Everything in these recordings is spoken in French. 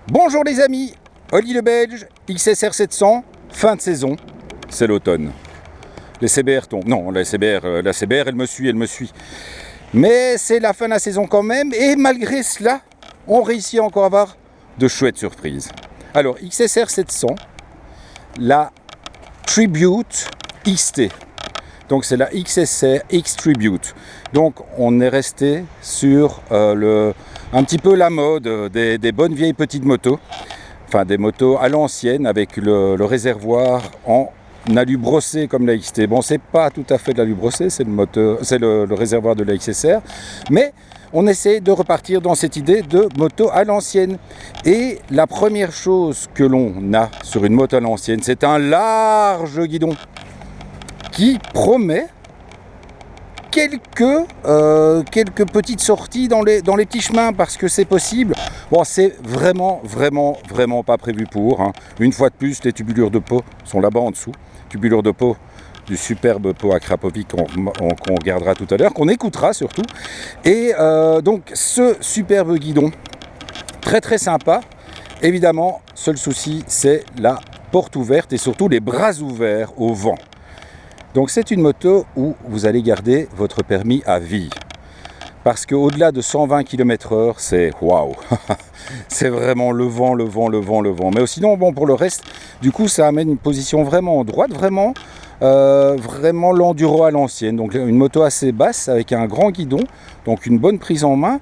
Bonjour les amis, Oli le Belge, XSR 700, fin de saison, c'est l'automne. Les CBR tombent, non la CBR elle me suit. Mais c'est la fin de la saison quand même, et malgré cela, on réussit encore à avoir de chouettes surprises. Alors XSR 700, la Tribute XT. Donc c'est la XSR X Tribute. Donc on est resté sur un petit peu la mode des bonnes vieilles petites motos. Enfin des motos à l'ancienne avec le réservoir en alu brossé comme la XT. Bon, c'est pas tout à fait de l'alu brossé, c'est le réservoir de la XSR. Mais on essaie de repartir dans cette idée de moto à l'ancienne. Et la première chose que l'on a sur une moto à l'ancienne, c'est un large guidon qui promet quelques petites sorties dans les petits chemins, parce que c'est possible. Bon, c'est vraiment pas prévu pour. Hein. Une fois de plus, les tubulures de peau sont là-bas en dessous. Tubulures de peau du superbe pot à Krapovic qu'on regardera tout à l'heure, qu'on écoutera surtout. Et donc ce superbe guidon, très sympa. Évidemment, seul souci, c'est la porte ouverte et surtout les bras ouverts au vent. Donc c'est une moto où vous allez garder votre permis à vie. Parce qu'au-delà de 120 km/h, c'est waouh. C'est vraiment le vent. Mais sinon, bon, pour le reste, du coup, ça amène une position vraiment droite, vraiment l'enduro à l'ancienne. Donc une moto assez basse avec un grand guidon, donc une bonne prise en main.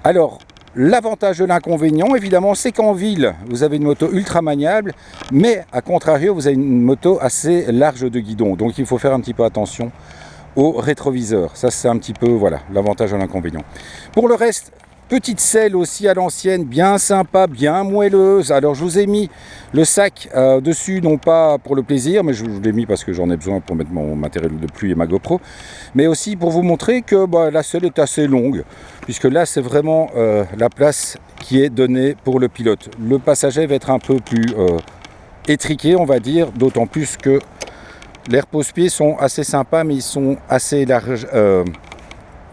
Alors, l'avantage de l'inconvénient, évidemment, c'est qu'en ville, vous avez une moto ultra maniable, mais à contrario, vous avez une moto assez large de guidon. Donc il faut faire un petit peu attention au rétroviseur. Ça, c'est un petit peu, voilà, l'avantage de l'inconvénient. Pour le reste, petite selle aussi à l'ancienne, bien sympa, bien moelleuse. Alors je vous ai mis le sac dessus, non pas pour le plaisir, mais je l'ai mis parce que j'en ai besoin pour mettre mon matériel de pluie et ma GoPro, mais aussi pour vous montrer que la selle est assez longue, puisque là c'est vraiment la place qui est donnée pour le pilote. Le passager va être un peu plus étriqué, on va dire, d'autant plus que les repose-pieds sont assez sympas, mais ils sont assez larges.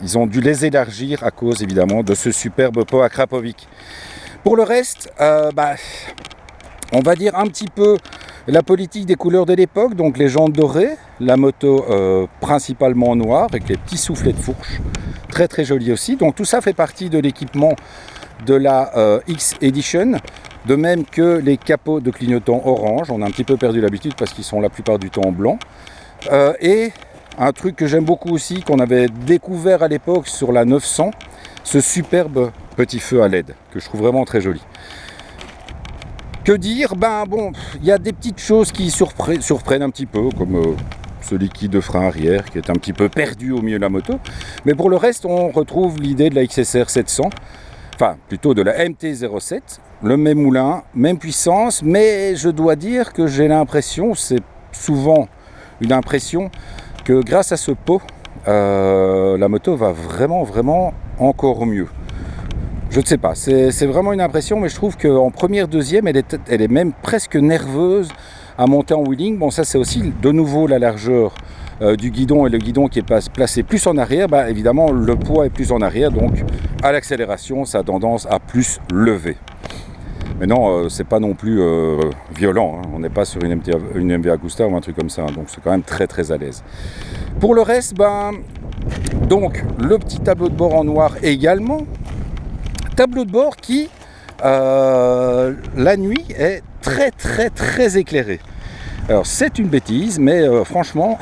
Ils ont dû les élargir à cause évidemment de ce superbe pot à Krapovic. Pour le reste, on va dire un petit peu la politique des couleurs de l'époque. Donc les jantes dorées, la moto principalement noire avec les petits soufflets de fourche. Très joli aussi. Donc tout ça fait partie de l'équipement de la X Edition. De même que les capots de clignotants orange. On a un petit peu perdu l'habitude parce qu'ils sont la plupart du temps blancs. Et un truc que j'aime beaucoup aussi, qu'on avait découvert à l'époque sur la 900, ce superbe petit feu à LED, que je trouve vraiment très joli. Que dire? Bon, il y a des petites choses qui surprennent un petit peu, comme ce liquide de frein arrière, qui est un petit peu perdu au milieu de la moto. Mais pour le reste, on retrouve l'idée de la XSR 700, enfin, plutôt de la MT-07, le même moulin, même puissance, mais je dois dire que j'ai l'impression, c'est souvent une impression, que grâce à ce pot, la moto va vraiment encore mieux. Je ne sais pas, c'est vraiment une impression, mais je trouve qu'en première, deuxième, elle est même presque nerveuse à monter en wheeling. Bon, ça c'est aussi de nouveau la largeur du guidon, et le guidon qui est placé plus en arrière, évidemment le poids est plus en arrière, donc à l'accélération ça a tendance à plus lever. Mais non, c'est pas non plus violent, hein. On n'est pas sur une MV Agusta ou un truc comme ça, hein. Donc c'est quand même très à l'aise. Pour le reste, donc le petit tableau de bord en noir également. Tableau de bord qui, la nuit, est très éclairé. Alors c'est une bêtise, mais franchement,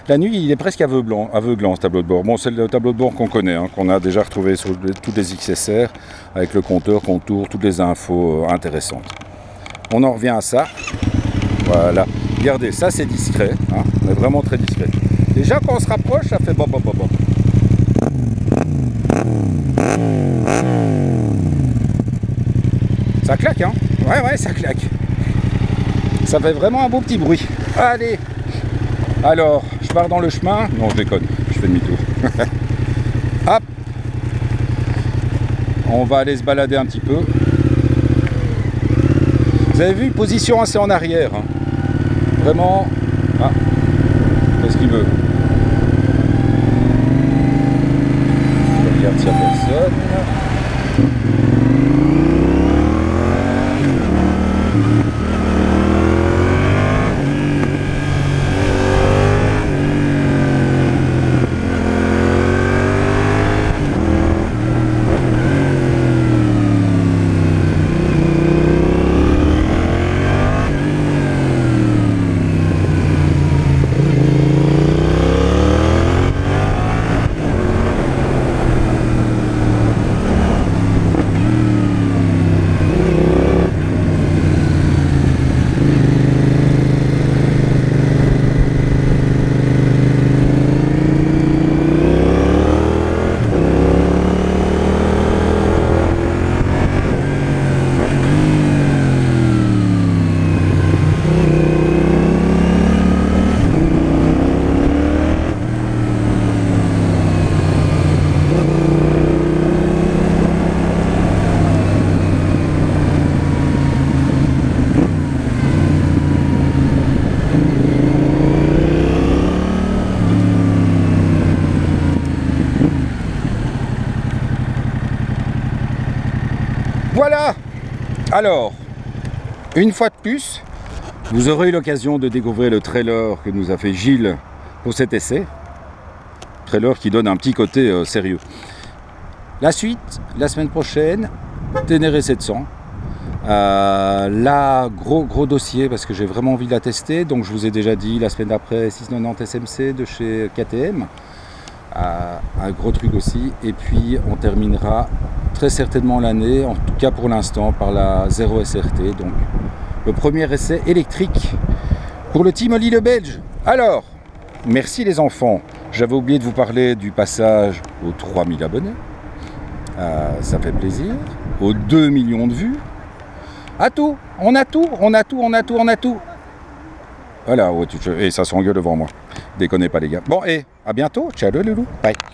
la nuit il est presque aveuglant ce tableau de bord. Bon, c'est le tableau de bord qu'on connaît, hein, qu'on a déjà retrouvé sur toutes les XSR, avec le compteur, contour, toutes les infos intéressantes. On en revient à ça. Voilà, regardez, ça c'est discret, hein, on est vraiment très discret. Déjà quand on se rapproche, ça fait bon. Ça claque, hein? Ouais, ça claque. Ça fait vraiment un beau petit bruit. Allez, alors, je pars dans le chemin. Non, je déconne, je fais demi-tour. Hop. On va aller se balader un petit peu. Vous avez vu, position assez en arrière. Hein. Vraiment. Ah, qu'est-ce qu'il veut? Je regarde s'il n'y a personne. Voilà. Alors, une fois de plus, vous aurez eu l'occasion de découvrir le trailer que nous a fait Gilles pour cet essai. Trailer qui donne un petit côté sérieux. La suite, la semaine prochaine, Ténéré 700. Là, gros dossier parce que j'ai vraiment envie de la tester. Donc je vous ai déjà dit la semaine d'après 690 SMC de chez KTM. Un gros truc aussi. Et puis on terminera très certainement l'année, en tout cas pour l'instant, par la 0 SRT. Donc le premier essai électrique pour le Team Oli le Belge. Alors, merci les enfants. J'avais oublié de vous parler du passage aux 3000 abonnés. Ça fait plaisir. Aux 2 millions de vues. À tout, on a tout. Voilà, et ça s'engueule devant moi. Déconnez pas les gars. Bon, et à bientôt. Ciao le loulou. Bye.